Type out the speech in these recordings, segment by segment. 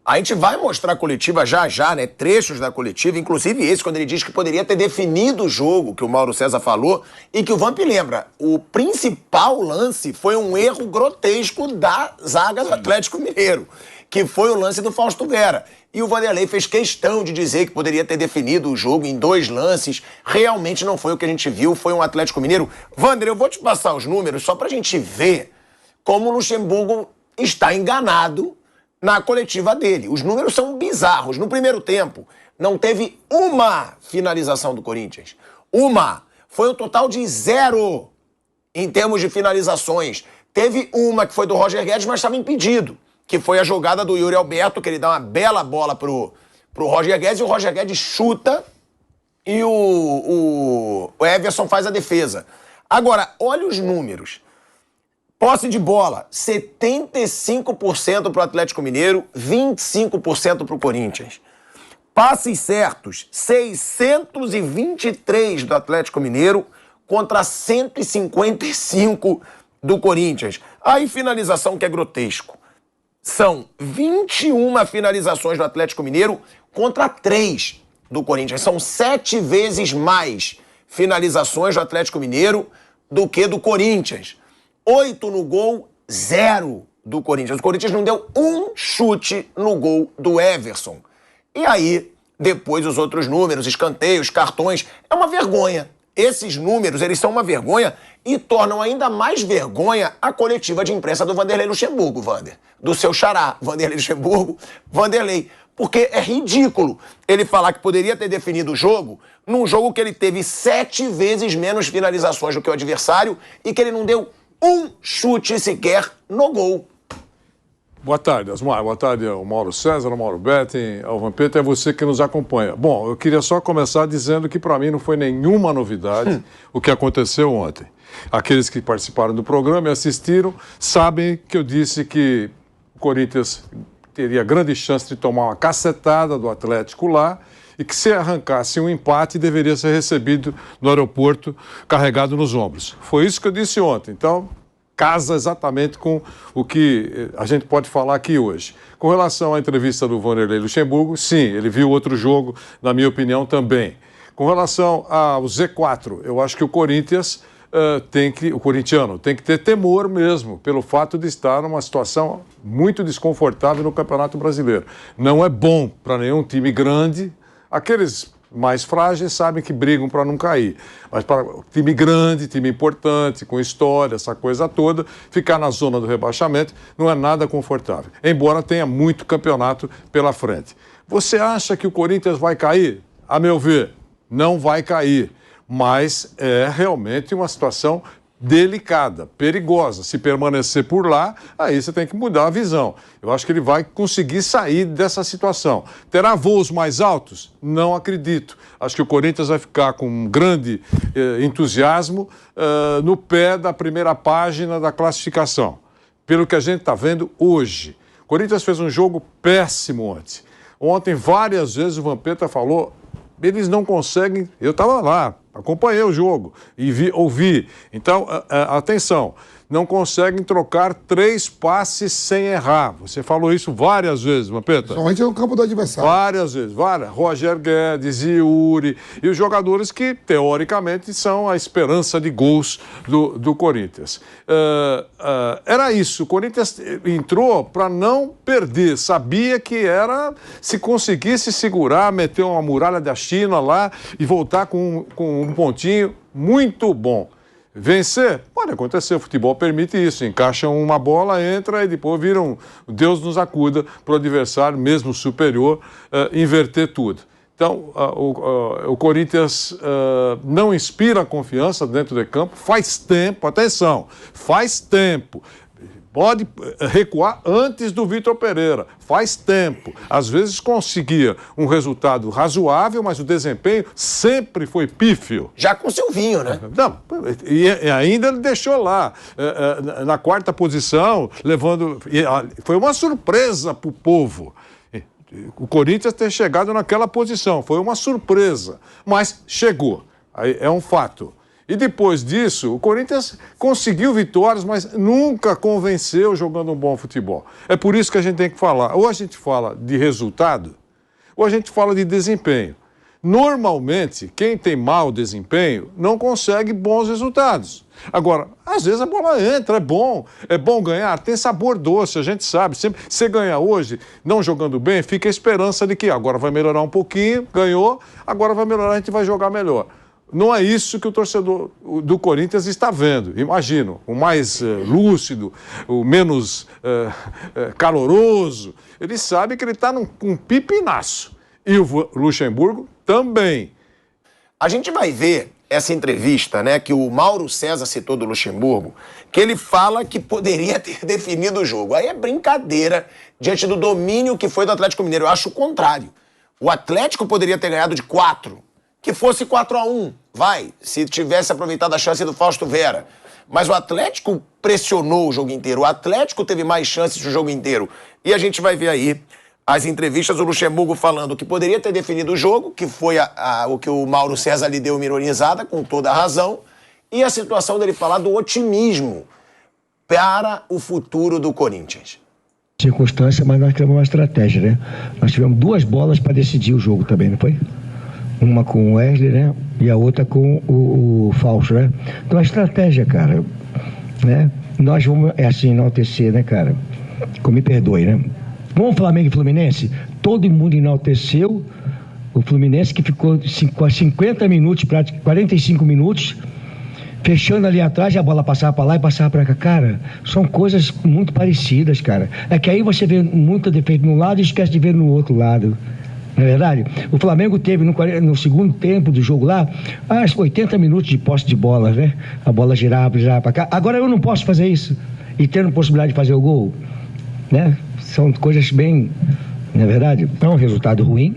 A gente vai mostrar a coletiva já, né? Trechos da coletiva, inclusive esse, quando ele diz que poderia ter definido o jogo, que o Mauro César falou, e que o Vamp lembra. O principal lance foi um erro grotesco da zaga do Atlético Mineiro, que foi o lance do Fausto Vera. E o Vanderlei fez questão de dizer que poderia ter definido o jogo em 2 lances. Realmente não foi o que a gente viu, foi um Atlético Mineiro. Vander, eu vou te passar os números só pra gente ver como o Luxemburgo está enganado na coletiva dele. Os números são bizarros. No primeiro tempo, não teve uma finalização do Corinthians. Uma. Foi um total de 0 em termos de finalizações. Teve uma que foi do Roger Guedes, mas estava impedido, que foi a jogada do Yuri Alberto, que ele dá uma bela bola pro Roger Guedes, e o Roger Guedes chuta e o Everson faz a defesa. Agora, olha os números. Posse de bola, 75% pro Atlético Mineiro, 25% pro Corinthians. Passes certos, 623 do Atlético Mineiro contra 155 do Corinthians. Aí finalização que é grotesco. São 21 finalizações do Atlético Mineiro contra 3 do Corinthians. São 7 vezes mais finalizações do Atlético Mineiro do que do Corinthians. 8 no gol, 0 do Corinthians. O Corinthians não deu um chute no gol do Everson. E aí, depois os outros números, escanteios, cartões, é uma vergonha. Esses números, eles são uma vergonha e tornam ainda mais vergonha a coletiva de imprensa do Vanderlei Luxemburgo, Vander. Do seu xará, Vanderlei Luxemburgo, Vanderlei. Porque é ridículo ele falar que poderia ter definido o jogo num jogo que ele teve 7 vezes menos finalizações do que o adversário e que ele não deu um chute sequer no gol. Boa tarde, Asmar. Boa tarde ao Mauro César, ao Mauro Betting, ao Vampeta, é você que nos acompanha. Bom, eu queria só começar dizendo que para mim não foi nenhuma novidade o que aconteceu ontem. Aqueles que participaram do programa e assistiram sabem que eu disse que o Corinthians teria grande chance de tomar uma cacetada do Atlético lá e que se arrancasse um empate deveria ser recebido no aeroporto carregado nos ombros. Foi isso que eu disse ontem. Então, casa exatamente com o que a gente pode falar aqui hoje. Com relação à entrevista do Vanderlei Luxemburgo, sim, ele viu outro jogo, na minha opinião, também. Com relação ao Z4, eu acho que o Corinthians o corintiano tem que ter temor mesmo pelo fato de estar numa situação muito desconfortável no Campeonato Brasileiro. Não é bom para nenhum time grande. Aqueles mais frágeis sabem que brigam para não cair. Mas para time grande, time importante, com história, essa coisa toda, ficar na zona do rebaixamento não é nada confortável. Embora tenha muito campeonato pela frente. Você acha que o Corinthians vai cair? A meu ver, não vai cair. Mas é realmente uma situação delicada, perigosa. Se permanecer por lá, aí você tem que mudar a visão. Eu acho que ele vai conseguir sair dessa situação. Terá voos mais altos? Não acredito. Acho que o Corinthians vai ficar com um grande entusiasmo no pé da primeira página da classificação. Pelo que a gente está vendo hoje. O Corinthians fez um jogo péssimo ontem. Ontem, várias vezes, o Vampeta falou, eles não conseguem... Eu estava lá, acompanhei o jogo e ouvi. Então, atenção, não conseguem trocar 3 passes sem errar. Você falou isso várias vezes, Vampeta. Somente no campo do adversário. Várias vezes, várias. Roger Guedes, Yuri e os jogadores que, teoricamente, são a esperança de gols do Corinthians. Era isso, o Corinthians entrou para não perder, sabia que era, se conseguisse segurar, meter uma muralha da China lá e voltar com um pontinho muito bom. Vencer? Pode acontecer, o futebol permite isso. Encaixa uma bola, entra e depois vira Deus nos acuda para o adversário, mesmo superior, inverter tudo. Então, o Corinthians não inspira confiança dentro de campo faz tempo, atenção, faz tempo. Pode recuar antes do Vitor Pereira. Faz tempo. Às vezes conseguia um resultado razoável, mas o desempenho sempre foi pífio. Já com o Silvinho, né? Não, e ainda ele deixou lá, na 4ª posição, levando... Foi uma surpresa para o povo. O Corinthians ter chegado naquela posição. Foi uma surpresa, mas chegou. É um fato. E depois disso, o Corinthians conseguiu vitórias, mas nunca convenceu jogando um bom futebol. É por isso que a gente tem que falar. Ou a gente fala de resultado, ou a gente fala de desempenho. Normalmente, quem tem mau desempenho não consegue bons resultados. Agora, às vezes a bola entra, é bom ganhar, tem sabor doce, a gente sabe. Sempre, se você ganhar hoje, não jogando bem, fica a esperança de que agora vai melhorar um pouquinho, ganhou, agora vai melhorar, a gente vai jogar melhor. Não é isso que o torcedor do Corinthians está vendo. Imagino, o mais lúcido, o menos caloroso, ele sabe que ele está num pipinaço. E o Luxemburgo também. A gente vai ver essa entrevista, né, que o Mauro César citou do Luxemburgo, que ele fala que poderia ter definido o jogo. Aí é brincadeira diante do domínio que foi do Atlético Mineiro. Eu acho o contrário. O Atlético poderia ter ganhado de 4. Que fosse 4-1, vai, se tivesse aproveitado a chance do Fausto Vera. Mas o Atlético pressionou o jogo inteiro, o Atlético teve mais chances o jogo inteiro. E a gente vai ver aí as entrevistas do Luxemburgo falando que poderia ter definido o jogo, que foi o que o Mauro César lhe deu uma ironizada, com toda a razão, e a situação dele falar do otimismo para o futuro do Corinthians. Circunstância, mas nós tivemos uma estratégia, né? Nós tivemos 2 bolas para decidir o jogo também, não foi? Uma com o Wesley, né? E a outra com o Fausto, né? Então a estratégia, cara, né? Nós vamos, enaltecer, né, cara? Me perdoe, né? Vamos Flamengo e Fluminense? Todo mundo enalteceu o Fluminense, que ficou 50 minutos, 45 minutos, fechando ali atrás, e a bola passava para lá e passava para cá. Cara, são coisas muito parecidas, cara. É que aí você vê muito defeito num lado e esquece de ver no outro lado. Não é verdade? O Flamengo teve no segundo tempo do jogo lá, 80 minutos de posse de bola, né? A bola girava para cá. Agora eu não posso fazer isso. E tendo possibilidade de fazer o gol, né? São coisas bem, não é verdade? É um resultado ruim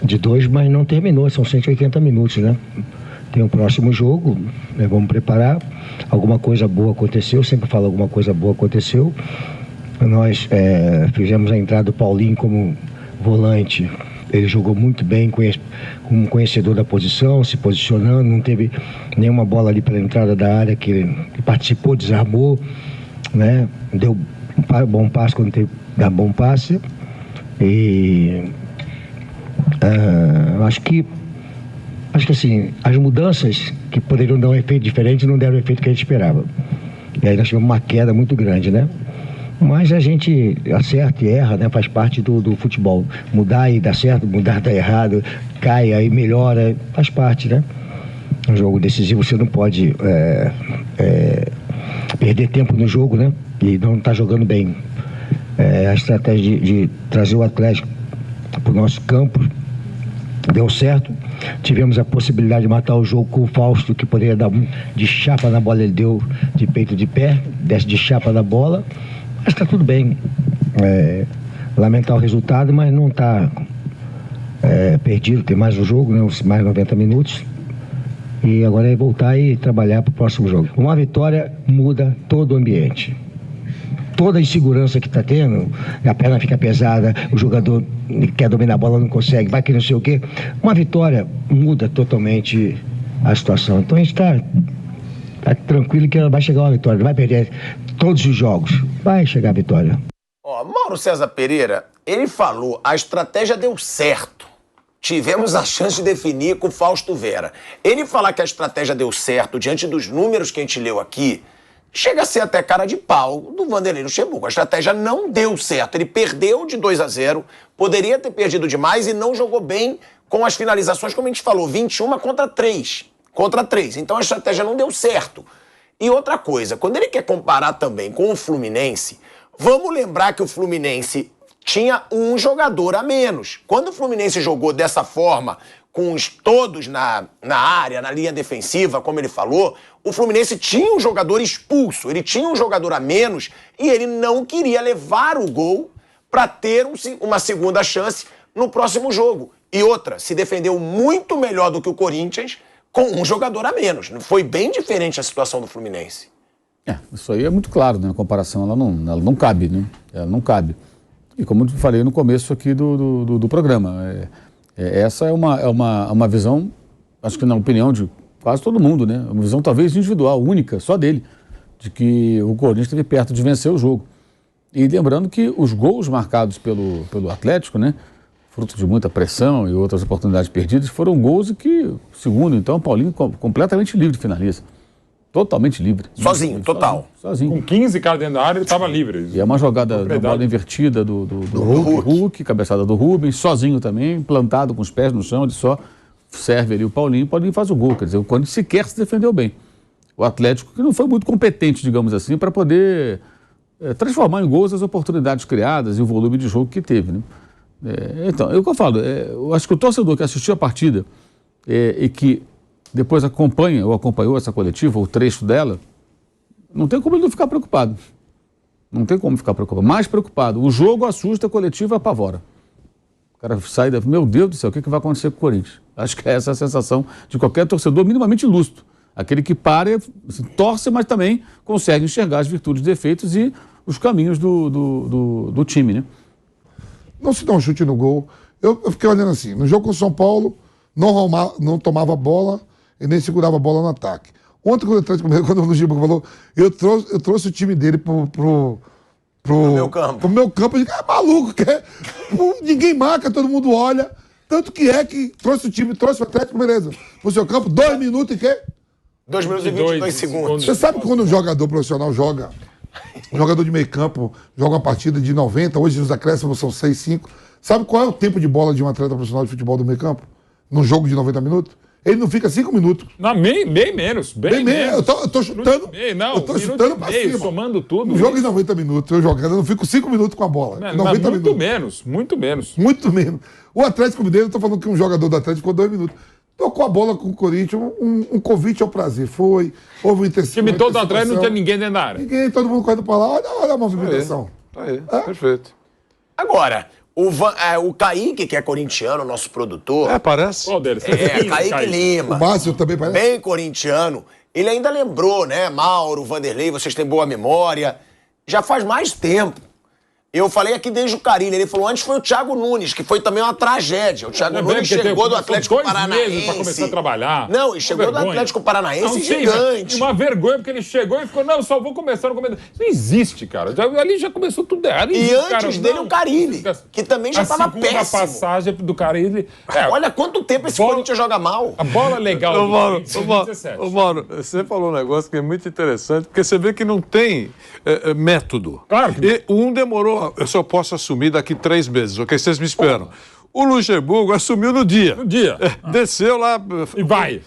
de 2, mas não terminou. São 180 minutos, né? Tem o próximo jogo, né? Vamos preparar. Alguma coisa boa aconteceu, sempre falo alguma coisa boa aconteceu. Nós fizemos a entrada do Paulinho como volante. Ele jogou muito bem, como conhecedor da posição, se posicionando, não teve nenhuma bola ali pela entrada da área que ele participou, desarmou, né? Deu bom passe quando teve que dar bom passe. E acho que assim, as mudanças que poderiam dar um efeito diferente não deram o efeito que a gente esperava. E aí nós tivemos uma queda muito grande, né? Mas a gente acerta e erra, né? Faz parte do futebol. Mudar e dá certo, mudar dá errado, cai, aí melhora, faz parte, né? Um jogo decisivo, você não pode perder tempo no jogo, né? E não tá jogando bem. A estratégia de trazer o Atlético para o nosso campo deu certo. Tivemos a possibilidade de matar o jogo com o Fausto, que poderia dar de chapa na bola, ele deu de peito de pé, desce de chapa na bola. Mas está tudo bem. Lamentar o resultado, mas não está perdido. Tem mais um jogo, né? Mais 90 minutos. E agora é voltar e trabalhar para o próximo jogo. Uma vitória muda todo o ambiente. Toda a insegurança que está tendo, a perna fica pesada, o jogador quer dominar a bola, não consegue, vai que não sei o quê. Uma vitória muda totalmente a situação. Então a gente está tranquilo que vai chegar uma vitória, não vai perder todos os jogos, vai chegar a vitória. Mauro César Pereira, ele falou, a estratégia deu certo. Tivemos a chance de definir com o Fausto Vera. Ele falar que a estratégia deu certo diante dos números que a gente leu aqui, chega a ser até cara de pau do Vanderlei Luxemburgo. A estratégia não deu certo. Ele perdeu de 2-0, poderia ter perdido demais e não jogou bem com as finalizações, como a gente falou, 21 contra 3. Então a estratégia não deu certo. E outra coisa, quando ele quer comparar também com o Fluminense, vamos lembrar que o Fluminense tinha um jogador a menos. Quando o Fluminense jogou dessa forma, com todos na área, na linha defensiva, como ele falou, o Fluminense tinha um jogador expulso, ele tinha um jogador a menos e ele não queria levar o gol para ter uma segunda chance no próximo jogo. E outra, se defendeu muito melhor do que o Corinthians com um jogador a menos. Foi bem diferente a situação do Fluminense. Isso aí é muito claro, né? A comparação ela não cabe, né? Ela não cabe. E como eu falei no começo aqui do programa, essa é uma visão, acho que na opinião de quase todo mundo, né? Uma visão talvez individual, única, só dele, de que o Corinthians esteve perto de vencer o jogo. E lembrando que os gols marcados pelo Atlético, né, fruto de muita pressão e outras oportunidades perdidas, foram gols que, segundo então, o Paulinho completamente livre finaliza. Totalmente livre. Sozinho, total. Sozinho. Com 15 caras dentro da área, ele estava livre. E é uma jogada da bola invertida do Hulk, cabeçada do Rubens, sozinho também, plantado com os pés no chão, ele só serve ali o Paulinho faz o gol. Quer dizer, o Corinthians sequer se defendeu bem. O Atlético, que não foi muito competente, digamos assim, para poder transformar em gols as oportunidades criadas e o volume de jogo que teve, né? Então, é o que eu falo, eu acho que o torcedor que assistiu a partida e que depois acompanhou essa coletiva, o trecho dela, não tem como ele não ficar preocupado. Não tem como ficar preocupado. Mais preocupado. O jogo assusta, a coletiva apavora. O cara sai da... Meu Deus do céu, o que vai acontecer com o Corinthians? Acho que é essa a sensação de qualquer torcedor minimamente lúcido. Aquele que para, torce, mas também consegue enxergar as virtudes, defeitos e os caminhos do time, né? Não se dá um chute no gol. Eu fiquei olhando assim, no jogo com o São Paulo, não tomava bola e nem segurava a bola no ataque. Ontem, quando o Luxemburgo falou, eu trouxe o time dele pro meu campo. Pro meu campo, ele é maluco, ninguém marca, todo mundo olha. Tanto que trouxe o time, trouxe o Atlético, beleza. Pro seu campo, 2 minutos e quê? 2 minutos e 22 segundos. Você sabe quando um jogador profissional joga, um jogador de meio campo joga uma partida de 90, hoje os acréscimos são 6, 5. Sabe qual é o tempo de bola de um atleta profissional de futebol do meio campo? Num jogo de 90 minutos? Ele não fica 5 minutos. Não, bem menos. Bem menos. Eu tô chutando. Não, eu tô chutando pra cima. Somando tudo. Um jogo de 90 minutos, eu jogando, eu não fico 5 minutos com a bola. Não, 90 muito minutos. muito menos. Muito menos. O Atlético Mineiro, eu tô falando que um jogador do Atlético ficou 2 minutos. Tocou a bola com o Corinthians, um convite ao prazer. Houve um interesse. O time todo atrás não tinha ninguém dentro da área. Ninguém, todo mundo correndo pra lá. Olha a movimentação. Tá aí, perfeito. Agora, o Kaique, que é corintiano, nosso produtor. Parece. Qual deles? Kaique Lima. O Márcio também parece. Bem corintiano. Ele ainda lembrou, né? Mauro, Vanderlei, vocês têm boa memória. Já faz mais tempo. Eu falei aqui desde o Carilho. Ele falou, antes foi o Thiago Nunes, que foi também uma tragédia. O Thiago Nunes chegou do Atlético Paranaense. 2 meses pra começar a trabalhar. Não, ele chegou do Atlético Paranaense gigante. Uma vergonha, porque ele chegou e ficou, não, só vou começar no começo. Isso não existe, cara. Ali já começou tudo errado. E antes dele o Carilli, que também já estava péssimo. A passagem do Carilli... Olha quanto tempo esse Corinthians joga mal. A bola legal do Mauro, você falou um negócio que é muito interessante, porque você vê que não tem método. Claro que e um demorou, eu só posso assumir daqui 3 meses, ok? Vocês me esperam. O Luxemburgo assumiu no dia. Desceu lá. E vai.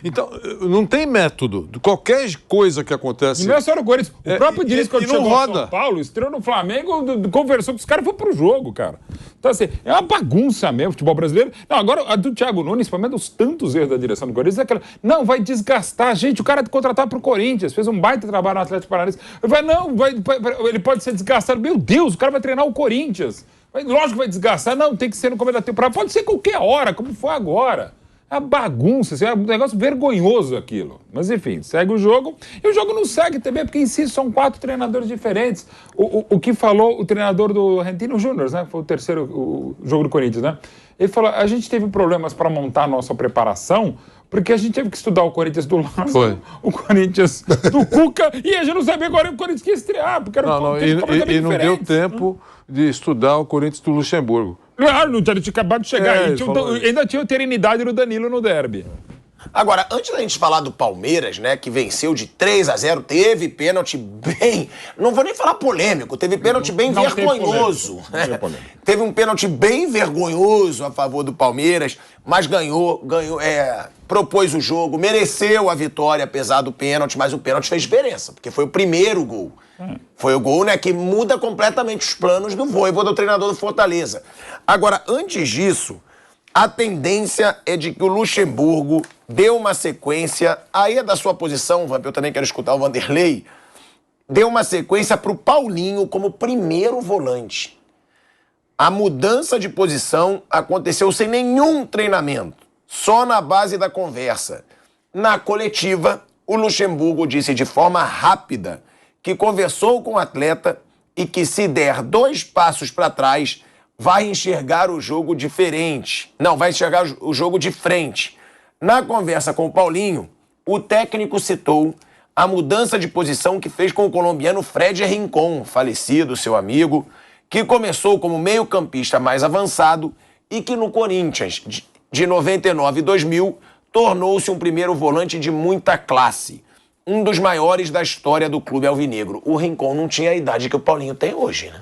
Então, não tem método. Qualquer coisa que acontece. E não é só no Corinthians. O próprio Diniz, quando chegou roda. em São Paulo, estreou no Flamengo, conversou com os caras e foi pro jogo, cara. Então, assim, é uma bagunça mesmo o futebol brasileiro. Não, agora, a do Thiago Nunes, para mim, dos tantos erros da direção do Corinthians, é aquela. Não, vai desgastar. Gente, o cara contratado pro Corinthians, fez um baita trabalho no Atlético Paranaense. Ele pode ser desgastado. Meu Deus, o cara vai treinar o Corinthians. Lógico que vai desgastar. Não, tem que ser no começo da temporada. Pode ser qualquer hora, como foi agora. É uma bagunça, assim, é um negócio vergonhoso aquilo. Mas enfim, segue o jogo. E o jogo não segue também, porque em si são 4 treinadores diferentes. O que falou o treinador do Argentino Júnior, né? Foi o terceiro jogo do Corinthians, né? Ele falou, a gente teve problemas para montar a nossa preparação, porque a gente teve que estudar o Corinthians do Lázaro, o Corinthians do Cuca, e a gente não sabia agora o Corinthians que ia estrear, porque era e não deu tempo de estudar o Corinthians do Luxemburgo. Claro, não tinha acabado de chegar. Ainda tinha a eternidade do Danilo no derby. Agora, antes da gente falar do Palmeiras, né, que venceu de 3-0, teve pênalti bem... Não vou nem falar polêmico, teve pênalti bem vergonhoso. Teve um pênalti bem vergonhoso a favor do Palmeiras, mas ganhou, propôs o jogo, mereceu a vitória apesar do pênalti, mas o pênalti fez diferença, porque foi o primeiro gol. Foi o gol, né, que muda completamente os planos do Vojvoda, do treinador do Fortaleza. Agora, antes disso, a tendência é de que o Luxemburgo deu uma sequência, aí é da sua posição, Vamp, eu também quero escutar o Vanderlei, deu uma sequência para o Paulinho como primeiro volante. A mudança de posição aconteceu sem nenhum treinamento, só na base da conversa. Na coletiva, o Luxemburgo disse de forma rápida que conversou com o atleta e que se der 2 passos para trás, vai enxergar o jogo diferente. Não, vai enxergar o jogo de frente. Na conversa com o Paulinho, o técnico citou a mudança de posição que fez com o colombiano Fred Rincón, falecido, seu amigo, que começou como meio-campista mais avançado e que no Corinthians, de 99 e 2000, tornou-se um primeiro volante de muita classe. Um dos maiores da história do clube alvinegro. O Rincón não tinha a idade que o Paulinho tem hoje, né?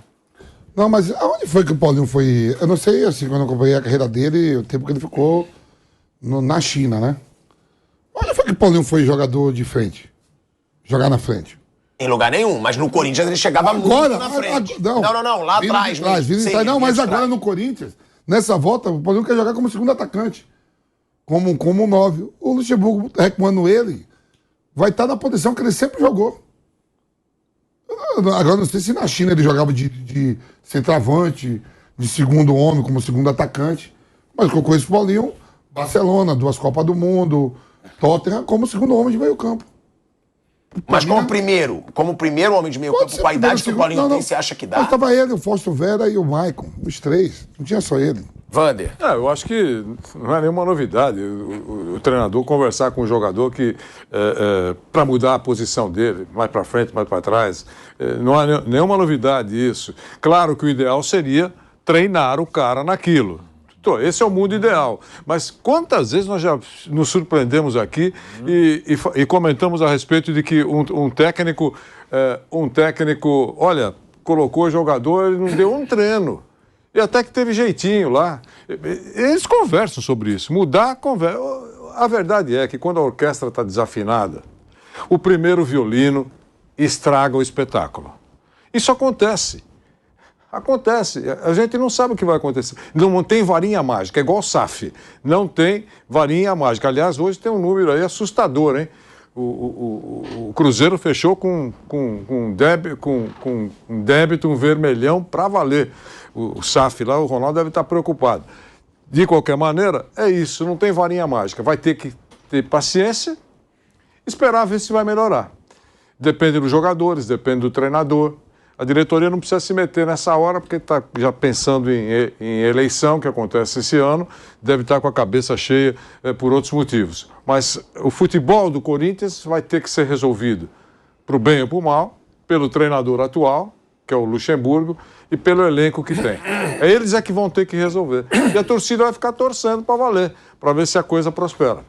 Não, mas aonde foi que o Paulinho foi? Eu não sei, assim, quando eu acompanhei a carreira dele, o tempo que ele ficou na China, né? Onde foi que o Paulinho foi jogador de frente? Jogar na frente? Em lugar nenhum, mas no Corinthians ele chegava Agora, muito na frente. não, lá atrás. Não, mas agora no Corinthians, nessa volta, o Paulinho quer jogar como segundo atacante. Como 9. O Luxemburgo, reclamando ele, vai estar na posição que ele sempre jogou. Agora, não sei se na China ele jogava de centroavante, de segundo homem, como segundo atacante. Mas colocou esse Paulinho, Barcelona, 2 Copas do Mundo, Tottenham, como segundo homem de meio campo. Mas como primeiro homem de meio campo, com a idade que o Paulinho tem, você acha que dá? Mas estava ele, o Fausto Vera e o Maicon, os 3. Não tinha só ele. Vander. Eu acho que não é nenhuma novidade o treinador conversar com o jogador que para mudar a posição dele, mais para frente, mais para trás. Não é nenhuma novidade isso. Claro que o ideal seria treinar o cara naquilo. Esse é o mundo ideal. Mas quantas vezes nós já nos surpreendemos aqui e comentamos a respeito de que um técnico, olha, colocou o jogador e não deu um treino. E até que teve jeitinho lá. Eles conversam sobre isso. Mudar, conversa. A verdade é que quando a orquestra está desafinada, o primeiro violino estraga o espetáculo. Isso acontece. Acontece. A gente não sabe o que vai acontecer. Não tem varinha mágica, é igual o SAF. Não tem varinha mágica. Aliás, hoje tem um número aí assustador, hein? O Cruzeiro fechou com um débito, um vermelhão para valer. O SAF lá, o Ronaldo deve estar preocupado. De qualquer maneira, é isso, não tem varinha mágica. Vai ter que ter paciência, esperar ver se vai melhorar. Depende dos jogadores, depende do treinador. A diretoria não precisa se meter nessa hora, porque está já pensando em eleição, que acontece esse ano, deve estar com a cabeça cheia por outros motivos. Mas o futebol do Corinthians vai ter que ser resolvido, para o bem ou para o mal, pelo treinador atual, que é o Luxemburgo, e pelo elenco que tem. Eles é que vão ter que resolver. E a torcida vai ficar torcendo para valer, para ver se a coisa prospera.